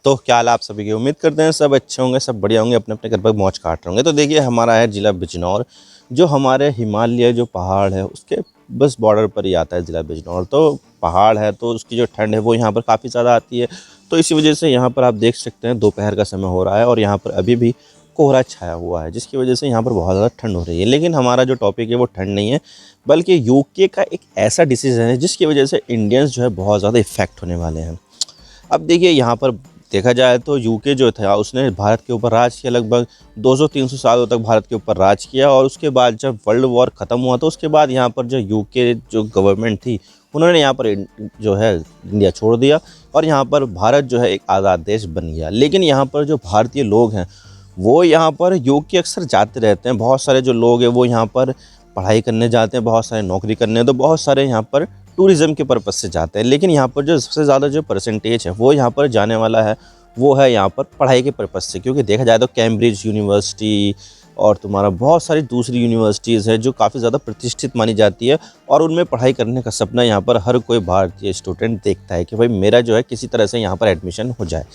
तो क्या हाल आप सभी की, उम्मीद करते हैं सब अच्छे होंगे, सब बढ़िया होंगे, अपने अपने घर पर मौज काट रहे होंगे। तो देखिए हमारा है ज़िला बिजनौर, जो हमारे हिमालय जो पहाड़ है उसके बस बॉर्डर पर ही आता है ज़िला बिजनौर। तो पहाड़ है तो उसकी जो ठंड है वो यहाँ पर काफ़ी ज़्यादा आती है। तो इसी वजह से यहाँ पर आप देख सकते हैं दोपहर का समय हो रहा है और यहाँ पर अभी भी कोहरा छाया हुआ है, जिसकी वजह से यहाँ पर बहुत ज़्यादा ठंड हो रही है। लेकिन हमारा जो टॉपिक है वो ठंड नहीं है, बल्कि यूके का एक ऐसा डिसीजन है जिसकी वजह से इंडियंस जो है बहुत ज़्यादा इफ़ेक्ट होने वाले हैं। अब देखिए यहाँ पर देखा जाए तो यूके जो था उसने भारत के ऊपर राज किया, लगभग 200-300 सालों तक भारत के ऊपर राज किया। और उसके बाद जब वर्ल्ड वॉर ख़त्म हुआ तो उसके बाद यहाँ पर जो यूके जो गवर्नमेंट थी उन्होंने यहाँ पर जो है इंडिया छोड़ दिया और यहाँ पर भारत जो है एक आज़ाद देश बन गया। लेकिन यहाँ पर जो भारतीय लोग हैं वो यहाँ पर यूके अक्सर जाते रहते हैं। बहुत सारे जो लोग हैं वो यहाँ पर पढ़ाई करने जाते हैं, बहुत सारे नौकरी करने, तो बहुत सारे यहाँ पर टूरिज़्म के पर्पज़ से जाते हैं। लेकिन यहाँ पर जो सबसे ज़्यादा जो परसेंटेज है वो यहाँ पर जाने वाला है वो है यहाँ पर पढ़ाई के पर्पज़ से। क्योंकि देखा जाए तो कैम्ब्रिज यूनिवर्सिटी और तुम्हारा बहुत सारी दूसरी यूनिवर्सिटीज़ है जो काफ़ी ज़्यादा प्रतिष्ठित मानी जाती है और उनमें पढ़ाई करने का सपना यहाँ पर हर कोई भारतीय स्टूडेंट देखता है कि भाई मेरा जो है किसी तरह से यहाँ पर एडमिशन हो जाए।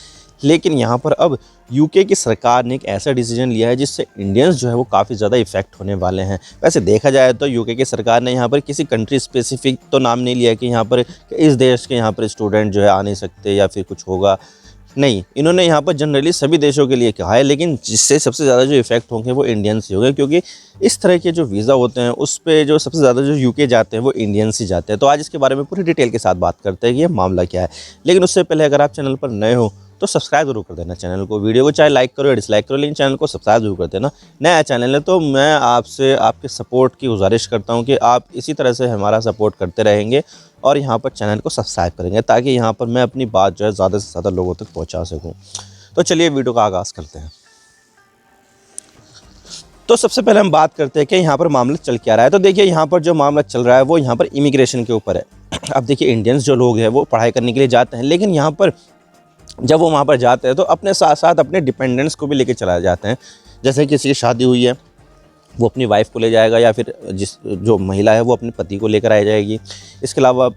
लेकिन यहाँ पर अब यूके की सरकार ने एक ऐसा डिसीजन लिया है जिससे इंडियंस जो है वो काफ़ी ज़्यादा इफ़ेक्ट होने वाले हैं। वैसे देखा जाए तो यूके की सरकार ने यहाँ पर किसी कंट्री स्पेसिफिक तो नाम नहीं लिया कि यहाँ पर इस देश के यहाँ पर स्टूडेंट जो है आ नहीं सकते या फिर कुछ होगा, नहीं, इन्होंने यहाँ पर जनरली सभी देशों के लिए कहा है। लेकिन जिससे सबसे ज़्यादा जो इफ़ेक्ट होंगे वो इंडियंस ही होंगे, क्योंकि इस तरह के जो वीज़ा होते हैं उस पर जो सबसे ज़्यादा जो यूके जाते हैं वो इंडियंस ही जाते हैं। तो आज इसके बारे में पूरी डिटेल के साथ बात करते हैं कि ये मामला क्या है। लेकिन उससे पहले अगर आप चैनल पर नए हो तो सब्सक्राइब जरूर कर देना चैनल को। वीडियो को चाहे लाइक करो या डिसलाइक करो, लेकिन चैनल को सब्सक्राइब जरूर कर देना। नया चैनल है तो मैं आपसे आपके सपोर्ट की गुजारिश करता हूं कि आप इसी तरह से हमारा सपोर्ट करते रहेंगे और यहाँ पर चैनल को सब्सक्राइब करेंगे, ताकि यहाँ पर मैं अपनी बात जो है ज़्यादा से ज़्यादा लोगों तक पहुँचा सकूँ। तो चलिए वीडियो का आगाज़ करते हैं। तो सबसे पहले हम बात करते हैं कि यहाँ पर मामला चल क्या रहा है। तो देखिए यहाँ पर जो मामला चल रहा है वो यहाँ पर इमिग्रेशन के ऊपर है। अब देखिए इंडियंस जो लोग हैं वो पढ़ाई करने के लिए जाते हैं, लेकिन यहाँ पर जब वो वहाँ पर जाते हैं तो अपने साथ साथ अपने डिपेंडेंट्स को भी लेके चला जाते हैं। जैसे किसी की शादी हुई है वो अपनी वाइफ को ले जाएगा, या फिर जो महिला है वो अपने पति को लेकर आ जाएगी। इसके अलावा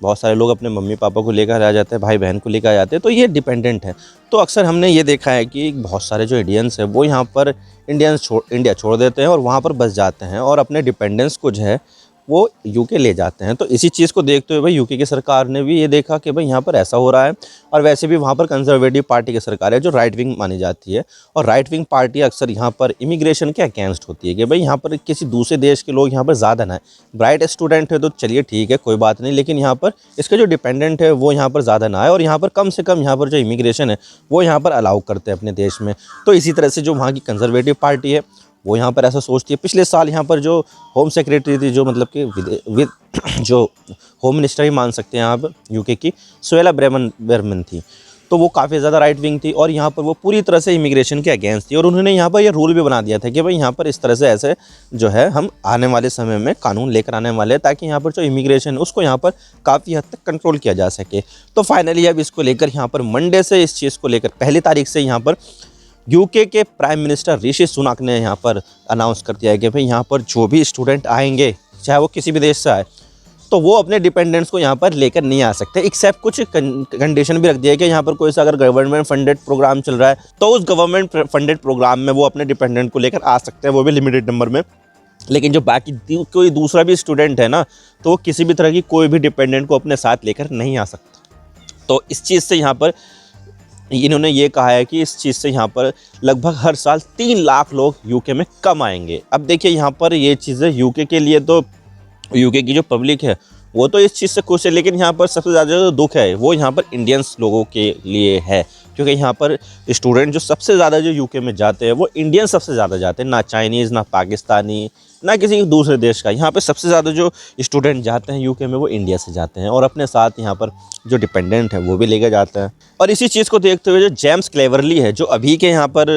बहुत सारे लोग अपने मम्मी पापा को लेकर आ जाते हैं, भाई बहन को लेकर आ जाते हैं। तो ये डिपेंडेंट है। तो अक्सर हमने ये देखा है कि बहुत सारे जो इंडियंस हैं वो यहाँ पर इंडिया छोड़ देते हैं और वहाँ पर बस जाते हैं और अपने डिपेंडेंट्स को जो है वो यूके ले जाते हैं। तो इसी चीज़ को देखते हुए भाई यूके की सरकार ने भी ये देखा कि भाई यहाँ पर ऐसा हो रहा है। और वैसे भी वहाँ पर कंजर्वेटिव पार्टी की सरकार है जो राइट विंग मानी जाती है, और राइट विंग पार्टी अक्सर यहाँ पर इमिग्रेशन के अगेंस्ट होती है कि भाई यहाँ पर किसी दूसरे देश के लोग यहाँ पर ज़्यादा ना है। ब्राइट स्टूडेंट है तो चलिए ठीक है, कोई बात नहीं, लेकिन यहाँ पर इसके जो डिपेंडेंट है वो यहाँ पर ज़्यादा ना आए और यहाँ पर कम से कम यहाँ पर जो इमिग्रेशन है वो यहाँ पर अलाउ करते हैं अपने देश में। तो इसी तरह से जो वहाँ की कंजर्वेटिव पार्टी है वो यहाँ पर ऐसा सोचती है। पिछले साल यहाँ पर जो होम सेक्रेटरी थी, जो मतलब कि जो होम मिनिस्टर ही मान सकते हैं आप यूके की, सुएला ब्रेमन थी, तो वो काफ़ी ज़्यादा राइट विंग थी और यहाँ पर वो पूरी तरह से इमिग्रेशन के अगेंस्ट थी। और उन्होंने यहाँ पर ये रूल भी बना दिया था कि भाई यहाँ पर इस तरह से ऐसे जो है हम आने वाले समय में कानून लेकर आने वाले हैं, ताकि यहाँ पर जो इमिग्रेशन है उसको यहाँ पर काफ़ी हद तक कंट्रोल किया जा सके। तो फाइनली अब इसको लेकर यहाँ पर मंडे से इस चीज़ को लेकर 1 तारीख से यहाँ पर यूके के प्राइम मिनिस्टर ऋषि सुनाक ने यहाँ पर अनाउंस कर दिया है कि भाई यहाँ पर जो भी स्टूडेंट आएंगे चाहे वो किसी भी देश से आए तो वो अपने डिपेंडेंट्स को यहाँ पर लेकर नहीं आ सकते, एक्सेप्ट कुछ कंडीशन भी रख दिया है कि यहाँ पर कोई सा अगर गवर्नमेंट फंडेड प्रोग्राम चल रहा है तो उस गवर्नमेंट फंडेड प्रोग्राम में वो अपने डिपेंडेंट को लेकर आ सकते हैं, वो भी लिमिटेड नंबर में। लेकिन जो बाकी कोई दूसरा भी स्टूडेंट है ना, तो वो किसी भी तरह की कोई भी डिपेंडेंट को अपने साथ लेकर नहीं आ सकता। तो इस चीज़ से यहाँ पर इन्होंने ये कहा है कि इस चीज़ से यहाँ पर लगभग हर साल 3 लाख लोग यूके में कम आएंगे। अब देखिए यहाँ पर ये चीज़ें यूके के लिए, तो यूके की जो पब्लिक है वो तो इस चीज़ से खुश है, लेकिन यहाँ पर सबसे ज़्यादा जो दुख है वो यहाँ पर इंडियंस लोगों के लिए है। क्योंकि यहाँ पर स्टूडेंट जो सबसे ज़्यादा जो यूके में जाते हैं वो इंडियन सबसे ज़्यादा जाते हैं, ना चाइनीज़, ना पाकिस्तानी, ना किसी दूसरे देश का। यहाँ पे सबसे ज़्यादा जो स्टूडेंट जाते हैं यूके में वो इंडिया से जाते हैं और अपने साथ यहाँ पर जो डिपेंडेंट है वो भी लेकर जाते हैं। और इसी चीज़ को देखते हुए जो जेम्स क्लेवरली है, जो अभी के यहाँ पर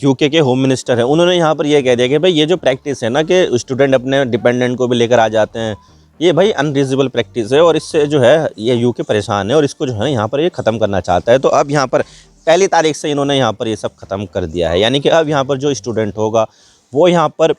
यूके के होम मिनिस्टर हैं, उन्होंने यहाँ पर यह कह दिया कि भाई ये जो प्रैक्टिस है ना कि स्टूडेंट अपने डिपेंडेंट को भी लेकर आ जाते हैं, ये भाई अनरीजनेबल प्रैक्टिस है और इससे जो है ये यूके परेशान है और इसको जो है यहाँ पर ये ख़त्म करना चाहता है। तो अब यहाँ पर 1 तारीख से इन्होंने यहाँ पर ये सब ख़त्म कर दिया है। यानी कि अब यहाँ पर जो स्टूडेंट होगा वो यहाँ पर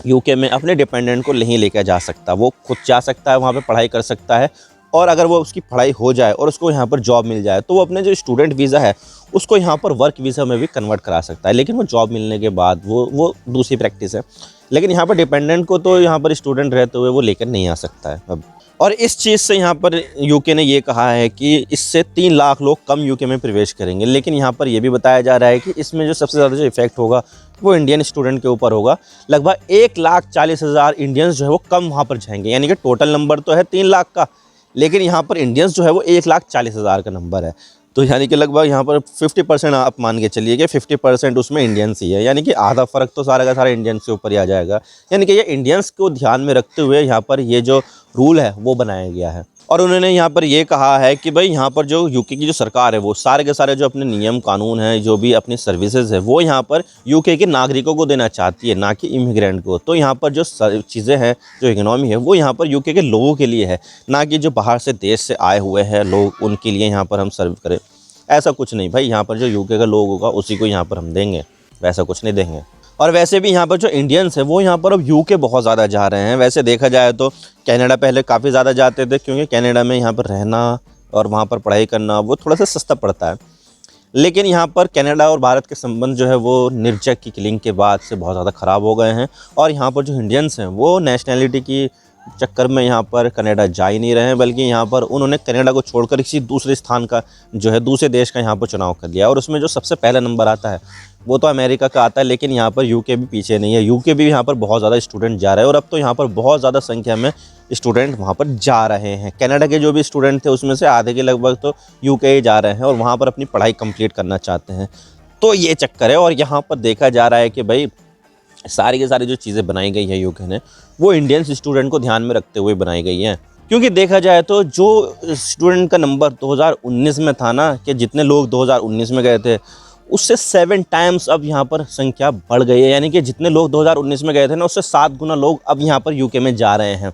यूके में अपने डिपेंडेंट को नहीं लेकर जा सकता, वो खुद जा सकता है, वहाँ पे पढ़ाई कर सकता है और अगर वो उसकी पढ़ाई हो जाए और उसको यहाँ पर जॉब मिल जाए तो वो अपने जो स्टूडेंट वीज़ा है उसको यहाँ पर वर्क वीज़ा में भी कन्वर्ट करा सकता है। लेकिन वो जॉब मिलने के बाद वो दूसरी प्रैक्टिस है। लेकिन यहाँ पर डिपेंडेंट को तो यहाँ पर स्टूडेंट रहते हुए वो लेकर नहीं आ सकता है अब। और इस चीज़ से यहाँ पर यूके ने ये कहा है कि इससे 3 लाख लोग कम यूके में प्रवेश करेंगे। लेकिन यहाँ पर ये भी बताया जा रहा है कि इसमें जो सबसे ज़्यादा जो इफेक्ट होगा वो इंडियन स्टूडेंट के ऊपर होगा। लगभग 1,40,000 इंडियंस जो है वो कम वहाँ पर जाएंगे। यानी कि टोटल नंबर तो है 3 लाख का, लेकिन यहाँ पर इंडियंस जो है वो 1,40,000 का नंबर है। तो यानी कि लगभग यहाँ पर 50% आप मान के चलिए कि 50% उसमें इंडियंस ही है। यानी कि आधा फ़र्क तो सारा का सारा इंडियंस के ऊपर ही आ जाएगा। यानी कि ये इंडियंस को ध्यान में रखते हुए यहाँ पर ये जो रूल है वो बनाया गया है। और उन्होंने यहाँ पर ये कहा है कि भाई यहाँ पर जो यूके की जो सरकार है वो सारे के सारे जो अपने नियम कानून हैं, जो भी अपनी सर्विसेज है, वो यहाँ पर यूके के नागरिकों को देना चाहती है, ना कि इमिग्रेंट को। तो यहाँ पर जो चीज़ें हैं, जो इकोनॉमी है, वो यहाँ पर यूके के लोगों के लिए है, ना कि जो बाहर से देश से आए हुए हैं लोग उनके लिए यहाँ पर हम सर्व करें। ऐसा कुछ नहीं भाई, यहाँ पर जो यूके का लोग होगा उसी को यहाँ पर हम देंगे, वैसा कुछ नहीं देंगे। और वैसे भी यहाँ पर जो इंडियंस हैं वो यहाँ पर अब यूके बहुत ज़्यादा जा रहे हैं। वैसे देखा जाए तो कनाडा पहले काफ़ी ज़्यादा जाते थे, क्योंकि कनाडा में यहाँ पर रहना और वहाँ पर पढ़ाई करना वो थोड़ा सा सस्ता पड़ता है। लेकिन यहाँ पर कनाडा और भारत के संबंध जो है वो निर्जक की किलिंग के बाद से बहुत ज़्यादा ख़राब हो गए हैं। और यहाँ पर जो इंडियंस हैं वो नेशनैलिटी की चक्कर में यहाँ पर कनाडा जा ही नहीं रहे हैं, बल्कि यहाँ पर उन्होंने कनाडा को छोड़कर किसी दूसरे स्थान का जो है दूसरे देश का यहाँ पर चुनाव कर लिया। और उसमें जो सबसे पहला नंबर आता है वो तो अमेरिका का आता है। लेकिन यहाँ पर यूके भी पीछे नहीं है, यूके भी यहाँ पर बहुत ज़्यादा स्टूडेंट जा रहे हैं। और अब तो यहाँ पर बहुत ज़्यादा संख्या में स्टूडेंट वहाँ पर जा रहे हैं। कनाडा के जो भी स्टूडेंट थे उसमें से आधे के लगभग तो यूके ही जा रहे हैं और वहाँ पर अपनी पढ़ाई कंप्लीट करना चाहते हैं। तो ये चक्कर है। और यहाँ पर देखा जा रहा है कि भाई सारी की सारी जो चीज़ें बनाई गई है यूके ने वो इंडियन स्टूडेंट को ध्यान में रखते हुए बनाई गई हैं। क्योंकि देखा जाए तो जो स्टूडेंट का नंबर 2019 में था ना, कि जितने लोग 2019 में गए थे उससे 7 टाइम्स अब यहाँ पर संख्या बढ़ गई है। यानी कि जितने लोग 2019 में गए थे ना उससे 7 गुना लोग अब यहाँ पर यूके में जा रहे हैं।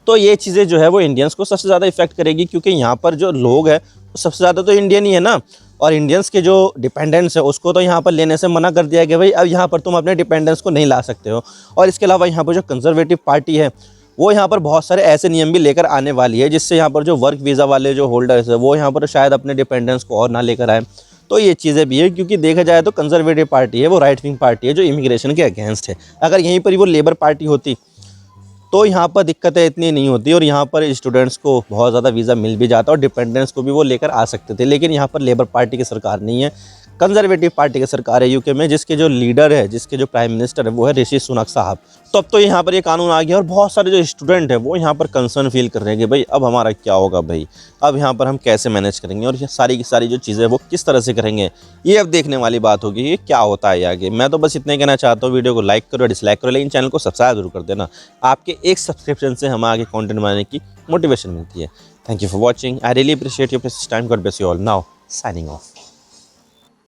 तो ये चीज़ें जो है वो इंडियंस को सबसे ज़्यादा इफेक्ट करेगी, क्योंकि यहाँ पर जो लोग हैं सबसे ज़्यादा तो इंडियन ही है ना। और इंडियंस के जो डिपेंडेंट्स है उसको तो यहाँ पर लेने से मना कर दिया गया, भाई अब यहाँ पर तुम अपने डिपेंडेंट्स को नहीं ला सकते हो। और इसके अलावा यहाँ पर जो कंजर्वेटिव पार्टी है वो यहाँ पर बहुत सारे ऐसे नियम भी लेकर आने वाली है, जिससे यहाँ पर जो वर्क वीज़ा वाले जो होल्डर्स है वो यहाँ पर शायद अपने डिपेंडेंट्स को और ना लेकर आए। तो ये चीज़ें भी है, क्योंकि देखा जाए तो कंजर्वेटिव पार्टी है वो राइट विंग पार्टी है जो इमिग्रेशन के अगेंस्ट है। अगर यहीं पर ही वो लेबर पार्टी होती तो यहाँ पर दिक्कतें इतनी नहीं होती और यहाँ पर स्टूडेंट्स को बहुत ज़्यादा वीज़ा मिल भी जाता और डिपेंडेंट्स को भी वो लेकर आ सकते थे। लेकिन यहाँ पर लेबर पार्टी की सरकार नहीं है, कंजर्वेटिव पार्टी की सरकार है यूके में, जिसके जो लीडर है, जिसके जो प्राइम मिनिस्टर है वो है ऋषि सुनक साहब। तो अब तो यहाँ पर ये कानून आ गया और बहुत सारे जो स्टूडेंट हैं वो यहाँ पर कंसर्न फील कर रहे हैं कि भाई अब हमारा क्या होगा, भाई अब यहाँ पर हम कैसे मैनेज करेंगे और ये सारी की सारी जो चीज़ें वो किस तरह से करेंगे, ये अब देखने वाली बात होगी कि क्या होता है आगे। मैं तो बस इतना ही कहना चाहता हूँ, वीडियो को लाइक करो, डिसलाइक करो, लेकिन चैनल को सब्सक्राइब जरूर कर देना। आपके एक सब्सक्रिप्शन से हमें आगे कंटेंट बनाने की मोटिवेशन मिलती है। Thank you for watching, I really appreciate your precious time. God bless you all. Now signing off.